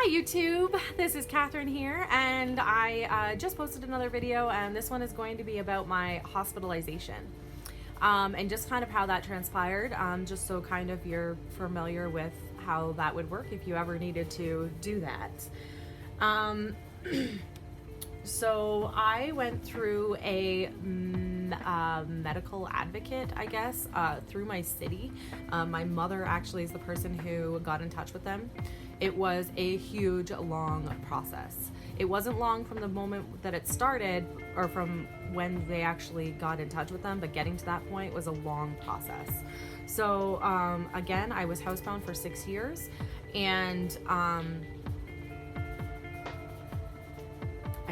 Hi YouTube, this is Catherine here, and I just posted another video, and this one is going to be about my hospitalization and just kind of how that transpired, just so kind of you're familiar with how that would work if you ever needed to do that. So I went through a medical advocate, I guess, through my city. My mother actually is the person who got in touch with them. It was a huge, long process. It wasn't long from the moment that it started or from when they actually got in touch with them, but getting to that point was a long process. So again, I was housebound for 6 years, and I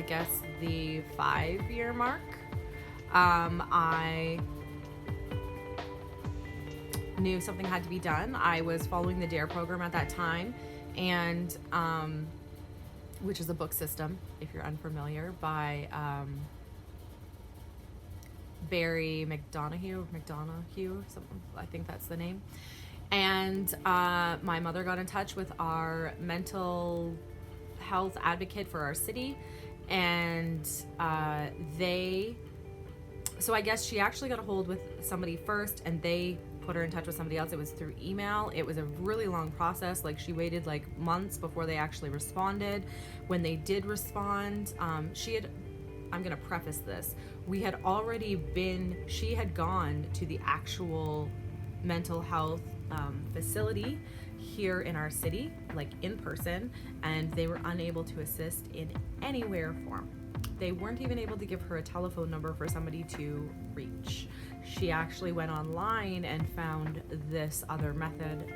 guess the 5-year mark, I knew something had to be done. I was following the DARE program at that time, and which is a book system, if you're unfamiliar, by Barry McDonough, something, I think that's the name. And my mother got in touch with our mental health advocate for our city, and so I guess she actually got a hold with somebody first, and they put her in touch with somebody else. It was through email. It was a really long process. Like, she waited like months before they actually responded. When they did respond, I'm gonna preface this. She had gone to the actual mental health facility here in our city, like in person, and they were unable to assist in any way or form. They weren't even able to give her a telephone number for somebody to reach. She actually went online and found this other method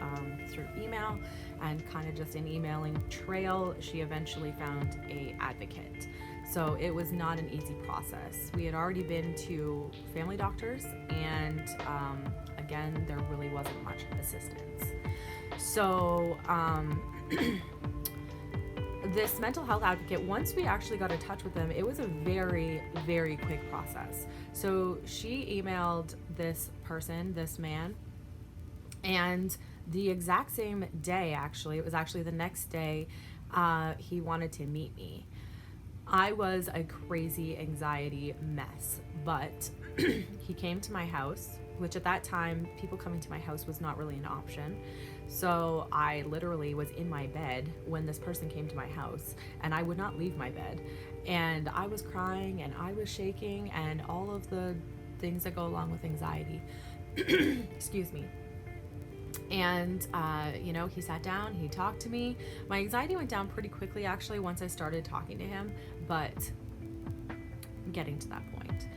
through email, and kind of just an emailing trail, she eventually found an advocate. So it was not an easy process. We had already been to family doctors, and again, there really wasn't much assistance. So this mental health advocate, once we actually got in touch with them, it was a very, very quick process. So she emailed this person, this man, and the exact same day, actually, it was actually the next day, he wanted to meet me. I was a crazy anxiety mess, but he came to my house, which at that time, people coming to my house was not really an option. So I literally was in my bed when this person came to my house, and I would not leave my bed. And I was crying, and I was shaking, and all of the things that go along with anxiety. Excuse me. And, he sat down, he talked to me. My anxiety went down pretty quickly, actually, once I started talking to him, but getting to that point.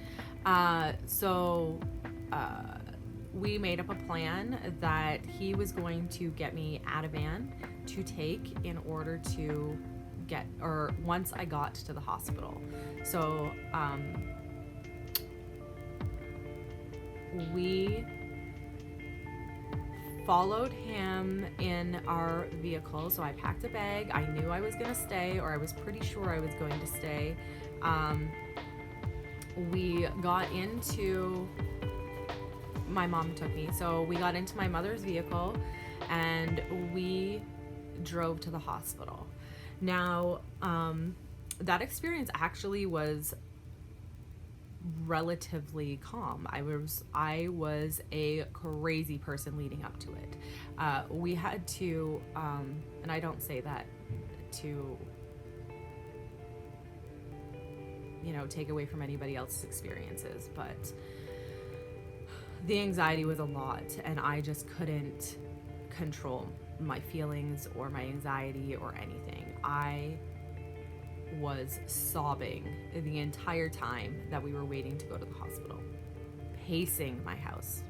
We made up a plan that he was going to get me Ativan to take in order to once I got to the hospital. So, we followed him in our vehicle. So I packed a bag. I knew I was going to stay, or I was pretty sure I was going to stay. We got into, my mom took me. So we got into my mother's vehicle, and we drove to the hospital. Now, that experience actually was relatively calm. I was a crazy person leading up to it. We had to, and I don't say that to, take away from anybody else's experiences, but the anxiety was a lot, and I just couldn't control my feelings or my anxiety or anything. I was sobbing the entire time that we were waiting to go to the hospital, pacing my house.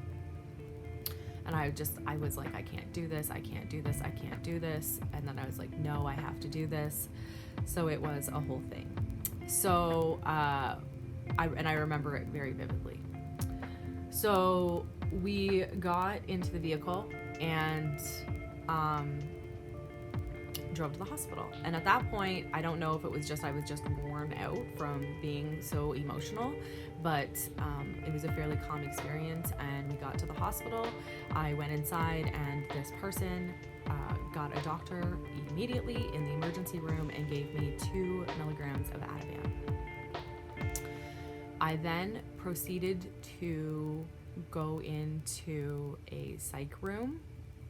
And I was like, I can't do this, I can't do this, I can't do this. And then I was like, no, I have to do this. So it was a whole thing. So, I remember it very vividly. So we got into the vehicle, and drove to the hospital. And at that point, I don't know if it was just I was just worn out from being so emotional, but it was a fairly calm experience. And we got to the hospital. I went inside, and this person got a doctor immediately in the emergency room and gave me 2 milligrams of Ativan. I then proceeded to go into a psych room.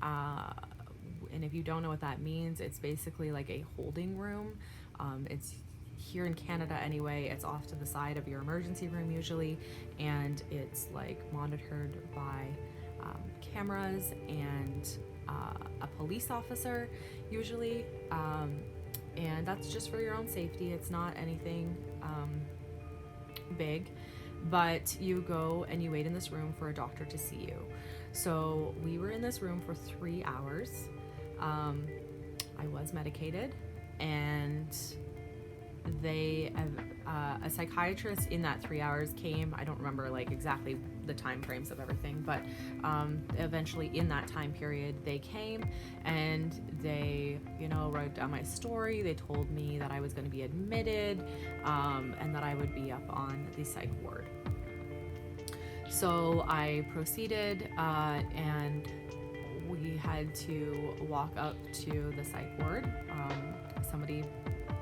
And if you don't know what that means, it's basically like a holding room. It's here in Canada anyway, it's off to the side of your emergency room usually, and it's like monitored by cameras and a police officer usually, and that's just for your own safety. It's not anything big, but you go and you wait in this room for a doctor to see you. So we were in this room for 3 hours. I was medicated, and a psychiatrist in that 3 hours came. I don't remember like exactly the time frames of everything, but eventually in that time period they came and they, wrote down my story. They told me that I was going to be admitted, and that I would be up on the psych ward. So I proceeded, and we had to walk up to the psych ward. Somebody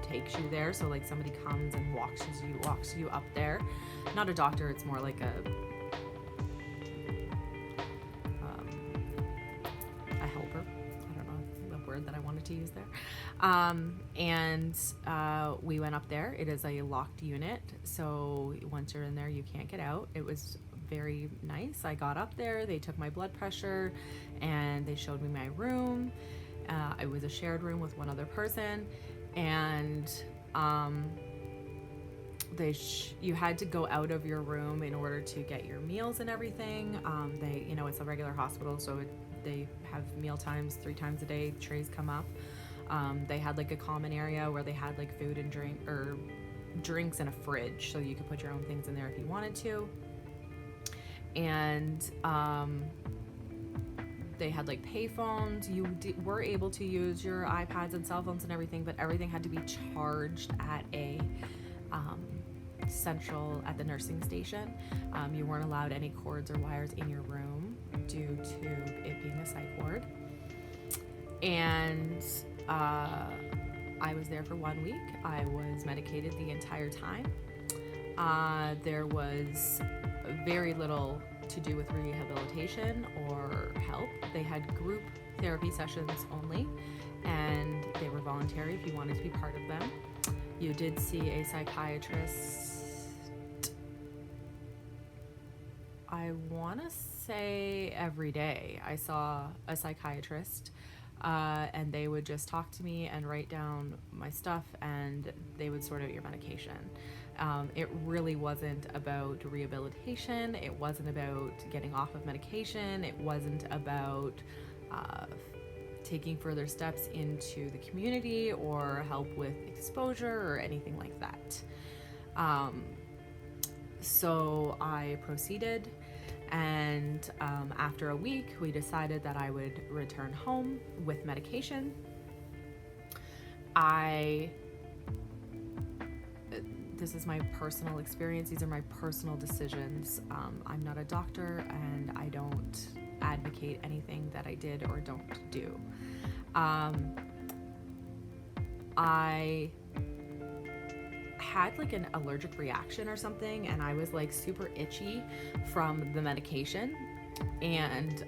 takes you there, so like somebody comes and walks you up there. Not a doctor, it's more like a helper. I don't know the word that I wanted to use there. And we went up there. It is a locked unit, so once you're in there you can't get out. It was very nice. I got up there, they took my blood pressure, and they showed me my room. It was a shared room with one other person, and you had to go out of your room in order to get your meals and everything. It's a regular hospital, so they have meal times 3 times a day. Trays come up. They had like a common area where they had like food and drinks and a fridge, so you could put your own things in there if you wanted to. And they had like pay phones. You were able to use your iPads and cell phones and everything, but everything had to be charged at a at the nursing station. You weren't allowed any cords or wires in your room due to it being a psych ward. And I was there for 1 week. I was medicated the entire time. There was very little to do with rehabilitation or help. They had group therapy sessions only, and they were voluntary if you wanted to be part of them. You did see a psychiatrist, I want to say every day. I saw a psychiatrist, and they would just talk to me and write down my stuff, and they would sort out your medication. It really wasn't about rehabilitation. It wasn't about getting off of medication. It wasn't about taking further steps into the community or help with exposure or anything like that. So I proceeded, and after a week, we decided that I would return home with medication. This is my personal experience. These are my personal decisions. I'm not a doctor, and I don't advocate anything that I did or don't do. I had like an allergic reaction or something, and I was like super itchy from the medication, and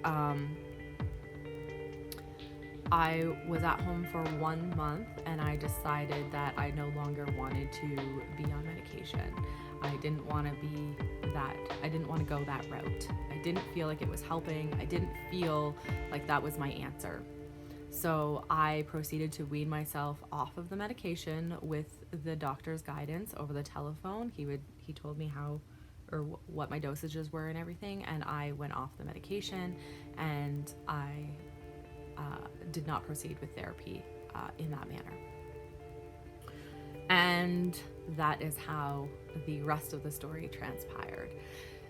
I was at home for 1 month, and I decided that I no longer wanted to be on medication. I didn't want to go that route. I didn't feel like it was helping. I didn't feel like that was my answer. So I proceeded to wean myself off of the medication with the doctor's guidance over the telephone. He told me what my dosages were and everything, and I went off the medication, and I did not proceed with therapy in that manner. And that is how the rest of the story transpired.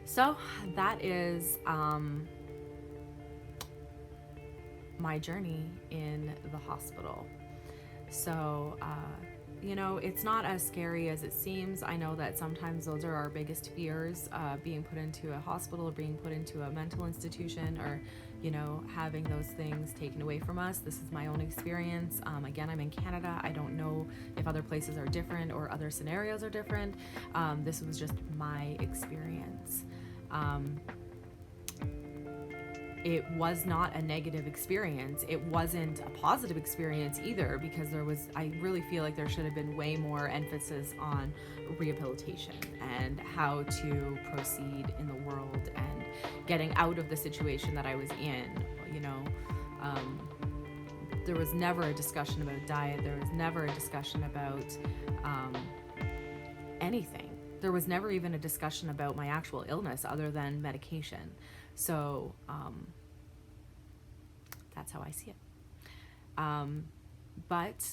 So that is my journey in the hospital. So, you know, it's not as scary as it seems. I know that sometimes those are our biggest fears, being put into a hospital or being put into a mental institution, or, you know, having those things taken away from us. This is my own experience. Again, I'm in Canada. I don't know if other places are different or other scenarios are different. This was just my experience. It was not a negative experience. It wasn't a positive experience either, because I really feel like there should have been way more emphasis on rehabilitation and how to proceed in the world and getting out of the situation that I was in. You know, there was never a discussion about diet. There was never a discussion about anything. There was never even a discussion about my actual illness other than medication. So that's how I see it. But,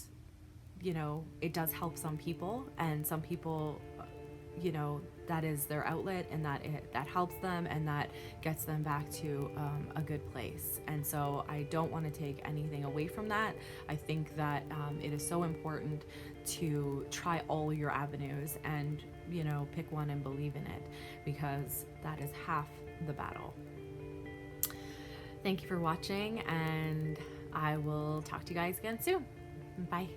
you know, it does help some people, and some people, you know, that is their outlet, and that helps them, and that gets them back to a good place. And so I don't want to take anything away from that. I think that it is so important to try all your avenues and, you know, pick one and believe in it, because that is half the battle. Thank you for watching, and I will talk to you guys again soon. Bye.